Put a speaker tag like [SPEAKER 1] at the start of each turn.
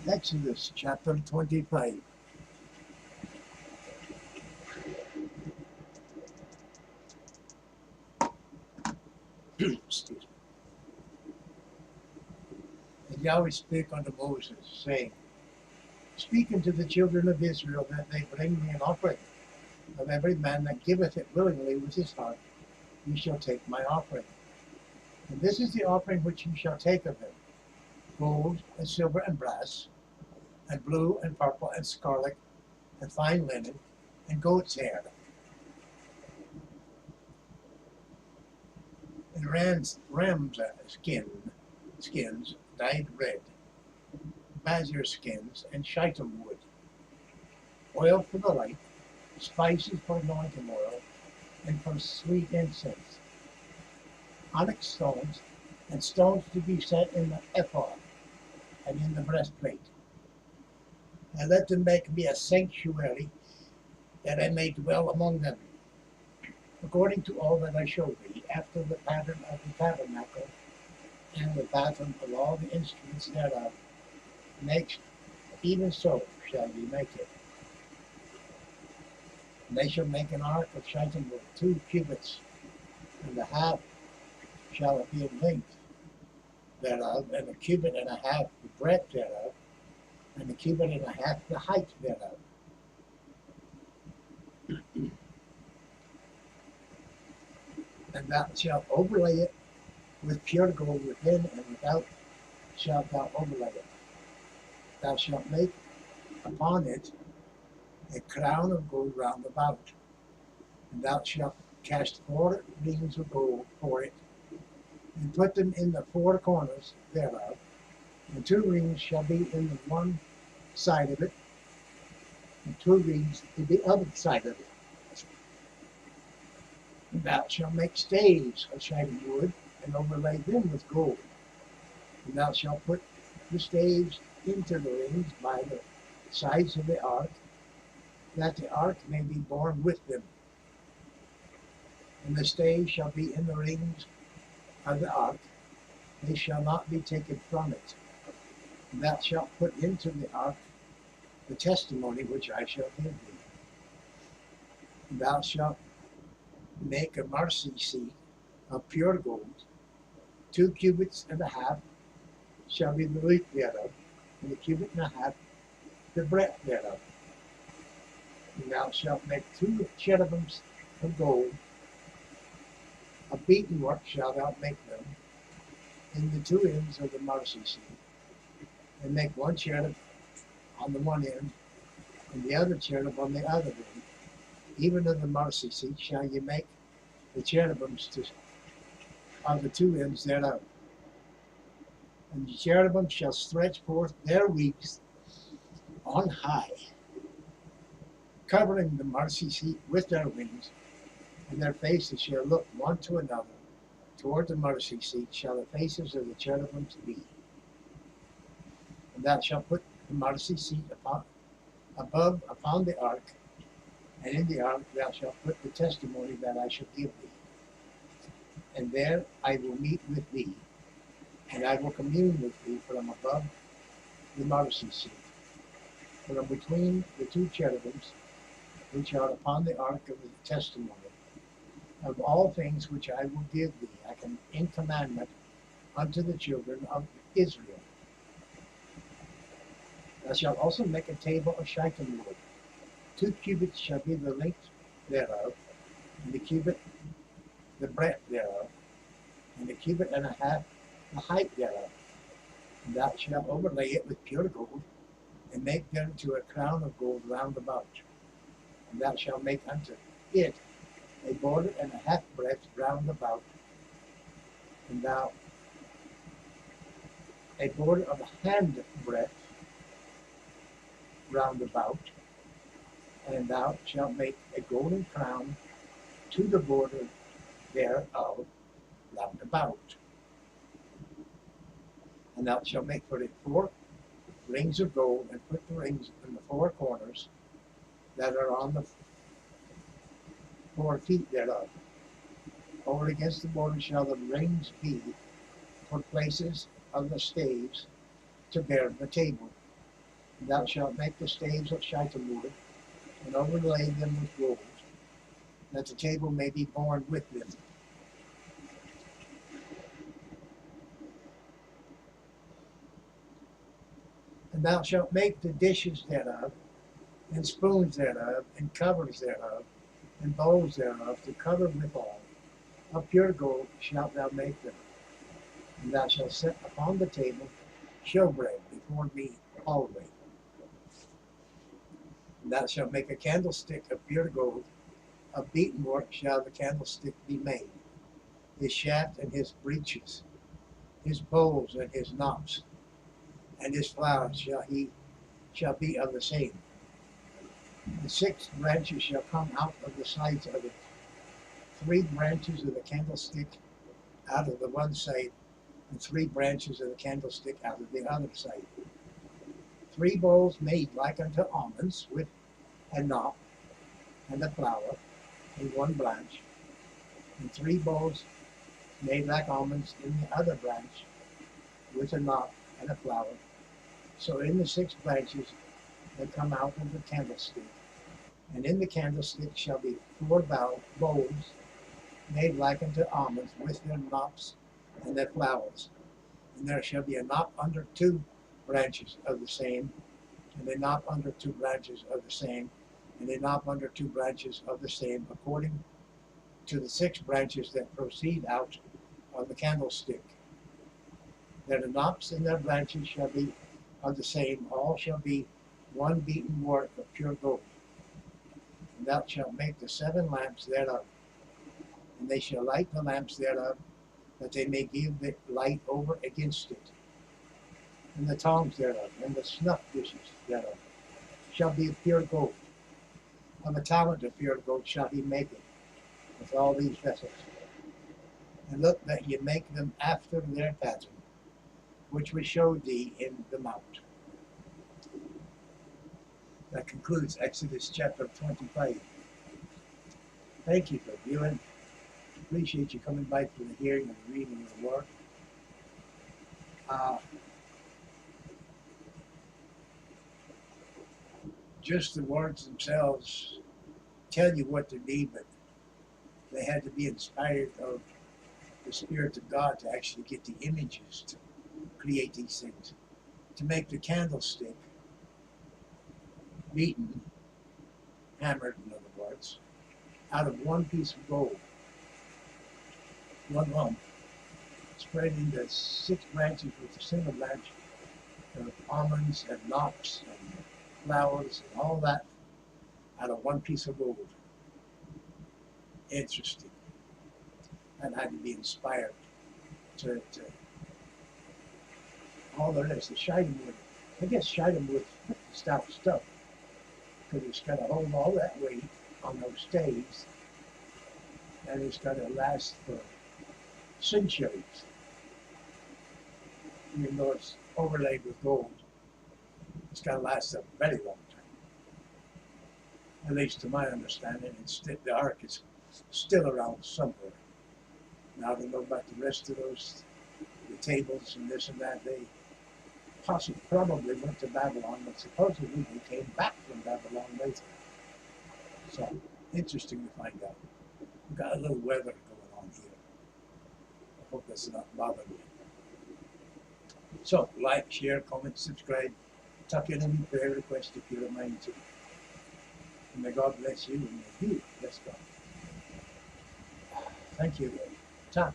[SPEAKER 1] Exodus chapter 25. Excuse me. And Yahweh spake unto Moses, saying, Speak unto the children of Israel that they bring me an offering. Of every man that giveth it willingly with his heart, ye shall take my offering. And this is the offering which ye shall take of him: gold and silver and brass, and blue and purple and scarlet, and fine linen, and goat's hair, and ram's skins dyed red, bazir skins, and shittim wood, oil for the light, spices for anointing oil, and for sweet incense, onyx stones, and stones to be set in the ephod and in the breastplate. And let them make me a sanctuary, that I may dwell among them, according to all that I showed thee, after the pattern of the tabernacle, and the pattern of all the instruments thereof. Next, even so shall ye make it. And they shall make an ark of shittim wood, 2 cubits and a half shall it be in length thereof, and 1.5 cubits the breadth thereof, and 1.5 cubits the height thereof. And thou shalt overlay it with pure gold within and without shalt thou overlay it. Thou shalt make upon it a crown of gold round about, and thou shalt cast 4 rings of gold for it, and put them in the 4 corners thereof, and 2 rings shall be in the one side of it, and 2 rings in the other side of it. And thou shalt make staves of shittim wood, and overlay them with gold. And thou shalt put the staves into the rings by the sides of the ark, that the ark may be borne with them. And the staves shall be in the rings of the ark, they shall not be taken from it. And thou shalt put into the ark the testimony which I shall give thee. And thou shalt make a mercy seat of pure gold, 2 cubits and a half shall be the length thereof, and 1.5 cubits the breadth thereof. And thou shalt make 2 cherubims of gold, of beaten work shalt thou make them, in the 2 ends of the mercy seat, and make 1 cherub on the one end, and the other cherub on the other end. Even of the mercy seat shall ye make the cherubims on the 2 ends thereof. And the cherubim shall stretch forth their wings on high, covering the mercy seat with their wings, and their faces shall look one to another. Toward the mercy seat shall the faces of the cherubims be. And thou shalt put the mercy seat above upon the ark, and in the ark thou shalt put the testimony that I shall give thee. And there I will meet with thee, and I will commune with thee from above the mercy seat, from between the 2 cherubims which are upon the ark of the testimony, of all things which I will give thee in commandment unto the children of Israel. Thou shalt also make a table of shittim wood. 2 cubits shall be the length thereof, and 1 cubit the breadth thereof, and 1.5 cubits the height thereof. And thou shalt overlay it with pure gold, and make thereunto a crown of gold round about. And thou shalt make unto it a 1.5 breadth round about, and thou a border of a hand breadth round about, and thou shalt make a golden crown to the border thereof round about. And thou shalt make for it 4 rings of gold, and put the rings in the 4 corners that are on the 4 feet thereof. Over against the border shall the rings be for places of the staves to bear the table. Thou shalt make the staves of shittim wood, and overlay them with gold, that the table may be borne with them. And thou shalt make the dishes thereof, and spoons thereof, and covers thereof, and bowls thereof, to cover withal. Of pure gold shalt thou make them. And thou shalt set upon the table showbread before me always. And thou shalt make a candlestick of pure gold. Of beaten work shall the candlestick be made. His shaft and his breeches, his bowls and his knops, and his flowers shall be of the same. The 6 branches shall come out of the sides of it. 3 branches of the candlestick out of the one side, and 3 branches of the candlestick out of the other side. 3 bowls made like unto almonds, with a knot and a flower in one branch, and 3 bowls made like almonds in the other branch, with a knot and a flower. So in the 6 branches that come out of the candlestick, and in the candlestick shall be 4 bowls made like unto almonds, with their knops and their flowers. And there shall be a knot under 2 branches of the same, and a knot under 2 branches of the same, and a knot under 2 branches of the same, according to the 6 branches that proceed out of the candlestick. Their knops and their branches shall be of the same, all shall be one beaten work of pure gold. And thou shalt make the 7 lamps thereof, and they shall light the lamps thereof, that they may give the light over against it. And the tongs thereof, and the snuff dishes thereof, shall be of pure gold. Of a talent of pure gold shall he make it, with all these vessels. And look that ye make them after their pattern, which we showed thee in the mount. That concludes Exodus chapter 25. Thank you for viewing. Appreciate you coming by for the hearing and the reading of the Word. Just the words themselves tell you what to be, but they had to be inspired of the Spirit of God to actually get the images to create these things. To make the candlestick, beaten, hammered in other words, out of one piece of gold, one lump, spread into 6 branches with a single branch of almonds and knops and flowers and all that out of one piece of gold. Interesting. That had to be inspired to all there is. The shittim wood, I guess shittim wood is stout stuff, because it's got to hold all that weight on those staves, and it's got to last for centuries. Even though it's overlaid with gold, it's got to last a very long time. At least to my understanding, the ark is still around somewhere. Now, I don't know about the rest of those, the tables and this and that. They probably went to Babylon, but supposedly they came back from Babylon later. So, interesting to find out. We've got a little weather going on here. I hope that's not bothering you. So, like, share, comment, subscribe. Tuck in any prayer request if you're a mind to. And may God bless you, and may you bless God. Thank you. Ta.